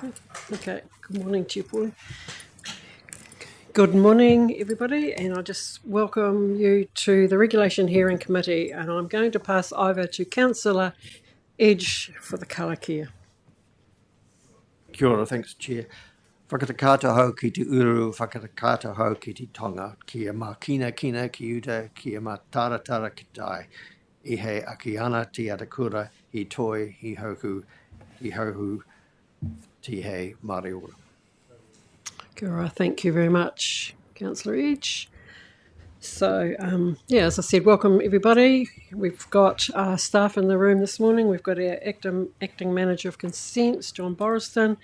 Okay, good morning to you, Paul. Good morning, everybody, and I just welcome you to the Regulation Hearing Committee, and I'm going to pass over to Councillor Edge for the Karakia. Kia ora, thanks, Chair. Whakatau hau ki te uru, whakatau hau ki te tonga, kia mā kina ki uta, kia mā taratara ki tai. I hei aki ana ti atakura, hi toi, hi hauhu, ti hei Māori ora. Kia ora, thank you very much, Councillor Edge. So, as I said, welcome everybody. We've got staff in the room this morning. We've got our acting manager of consents, John Boriston,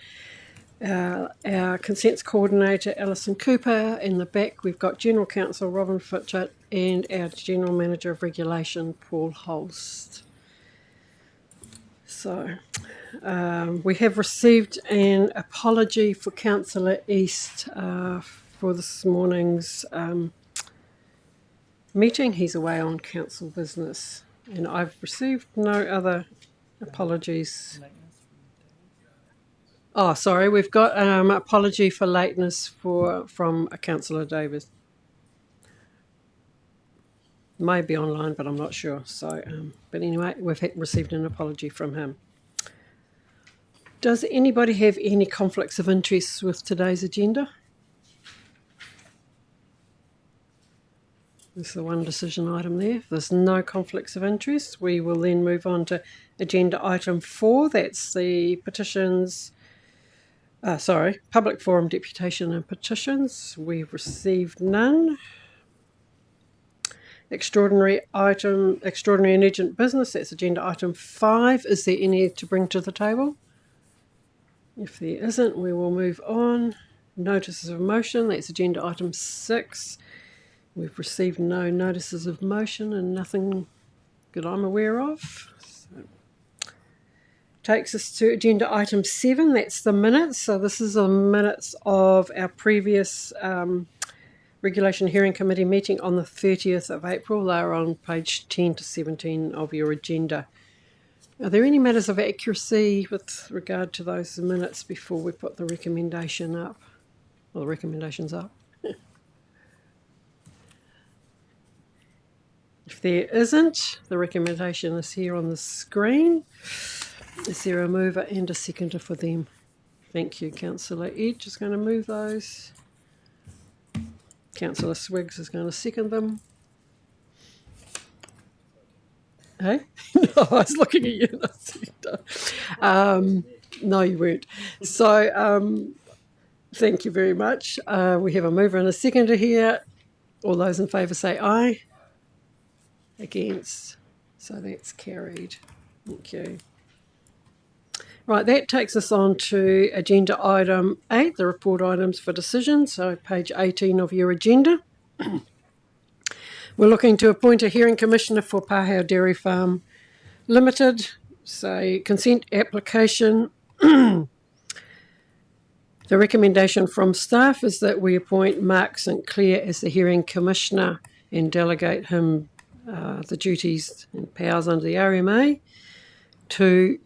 our consents coordinator, Alison Cooper. In the back, we've got General Counsel Robin Fitchett and our General Manager of Regulation, Paul Holst. So, we have received an apology for Councillor East for this morning's meeting. He's away on council business, and I've received no other apologies. Oh, sorry, we've got an apology for lateness from Councillor Davis. May be online, but I'm not sure. So, but anyway, we've received an apology from him. Does anybody have any conflicts of interest with today's agenda? There's the one decision item there. If there's no conflicts of interest, we will then move on to agenda item 4. That's the petitions. Public forum, deputation and petitions. We've received none. Extraordinary and urgent business. That's agenda item 5. Is there any to bring to the table? If there isn't, we will move on. Notices of motion. That's agenda item 6. We've received no notices of motion and nothing that I'm aware of. So, takes us to agenda item 7. That's the minutes. So this is the minutes of our previous Regulation Hearing Committee meeting on the 30th of April. They are on page 10 to 17 of your agenda. Are there any matters of accuracy with regard to those minutes before we put the recommendation up? Or the recommendations up? If there isn't, the recommendation is here on the screen. Is there a mover and a seconder for them? Thank you. Councillor Edge is going to move those. Councillor Swiggs is going to second them. Hey? No, I was looking at you. No, you weren't. So, thank you very much. We have a mover and a seconder here. All those in favour say aye. Against. So that's carried. Thank you. Right, that takes us on to agenda item 8, the report items for decision. So page 18 of your agenda. We're looking to appoint a hearing commissioner for Pahau Dairy Farm Limited. So consent application. The recommendation from staff is that we appoint Mark St Clair as the hearing commissioner and delegate him the duties and powers under the RMA to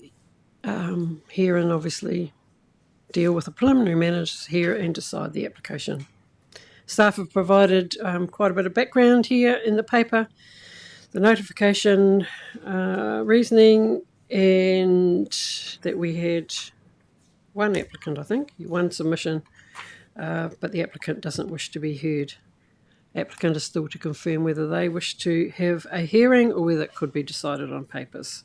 hear and obviously deal with the preliminary matters here and decide the application. Staff have provided quite a bit of background here in the paper, the notification, reasoning, and that we had one applicant, I think, one submission, but the applicant doesn't wish to be heard. Applicant is still to confirm whether they wish to have a hearing or whether it could be decided on papers.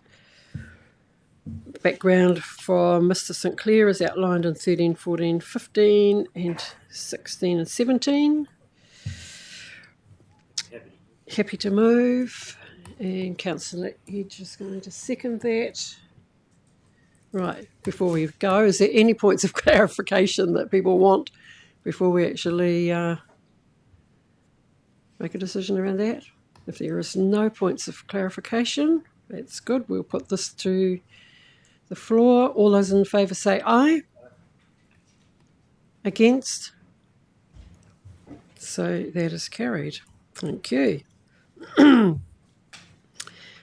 Background for Mr St Clair is outlined in 13, 14, 15 and 16 and 17. Happy to move. And Councillor Edge is going to second that. Right, before we go, is there any points of clarification that people want before we actually make a decision around that? If there is no points of clarification, that's good. We'll put this to the floor. All those in favour say aye. Against? So that is carried. Thank you.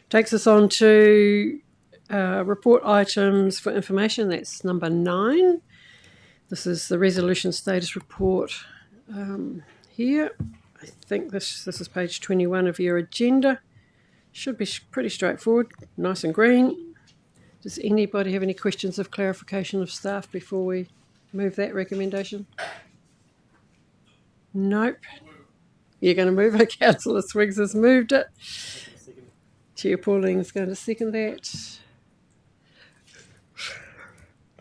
Takes us on to report items for information. That's number 9. This is the resolution status report here. I think this is page 21 of your agenda. Should be pretty straightforward, nice and green. Does anybody have any questions of clarification of staff before we move that recommendation? Nope. You're going to move it. Councillor Swiggs has moved it. Chair Pauling is going to second that.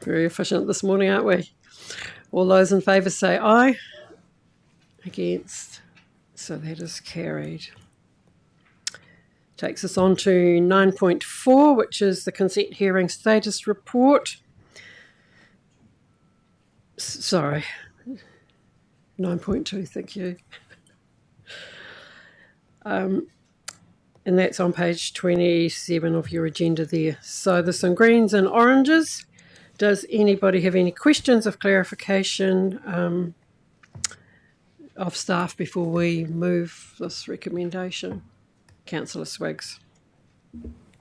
Very efficient this morning, aren't we? All those in favour say aye. Against. So that is carried. Takes us on to 9.4, which is the consent hearing status report. Sorry. 9.2, thank you. And that's on page 27 of your agenda there. So there's some greens and oranges. Does anybody have any questions of clarification of staff before we move this recommendation? Councillor Swiggs.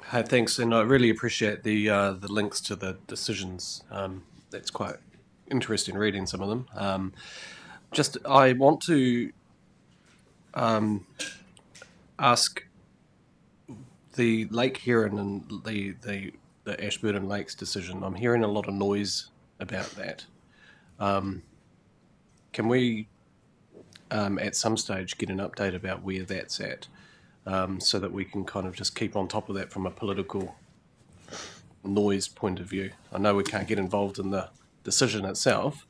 Hi, thanks, and I really appreciate the links to the decisions. That's quite interesting reading some of them. I want to ask the Lake Heron and the Ashburton Lakes decision. I'm hearing a lot of noise about that. Can we, at some stage, get an update about where that's at, so that we can kind of just keep on top of that from a political noise point of view? I know we can't get involved in the decision itself,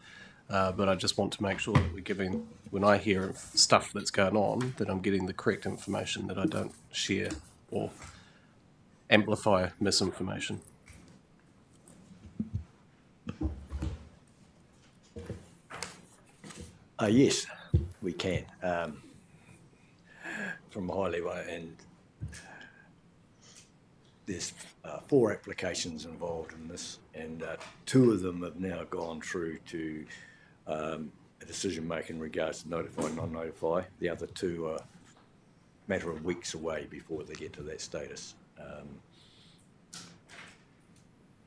but I just want to make sure that we're giving, when I hear stuff that's going on, that I'm getting the correct information, that I don't share or amplify misinformation. Yes, we can. From a high level, and there's 4 applications involved in this, and 2 of them have now gone through to a decision making in regards to notify, non-notify. The other 2 are a matter of weeks away before they get to that status.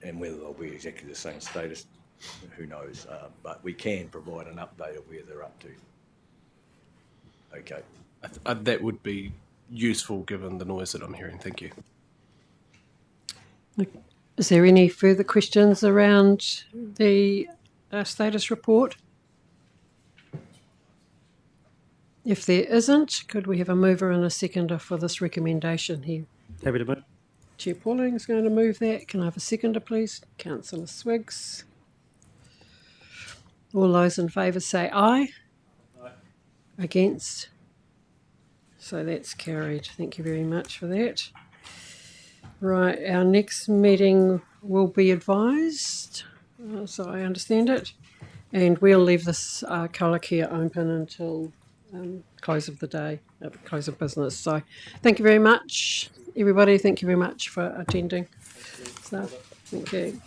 And whether they'll be exactly the same status, who knows? But we can provide an update of where they're up to. Okay. That would be useful given the noise that I'm hearing. Thank you. Is there any further questions around the status report? If there isn't, could we have a mover and a seconder for this recommendation here? Happy to move. Chair Pauling is going to move that. Can I have a seconder, please? Councillor Swiggs. All those in favour say aye. Aye. Against? So that's carried. Thank you very much for that. Right, our next meeting will be advised, so I understand it, and we'll leave this Karakia open until close of the day, close of business. So thank you very much, everybody. Thank you very much for attending. So, thank you.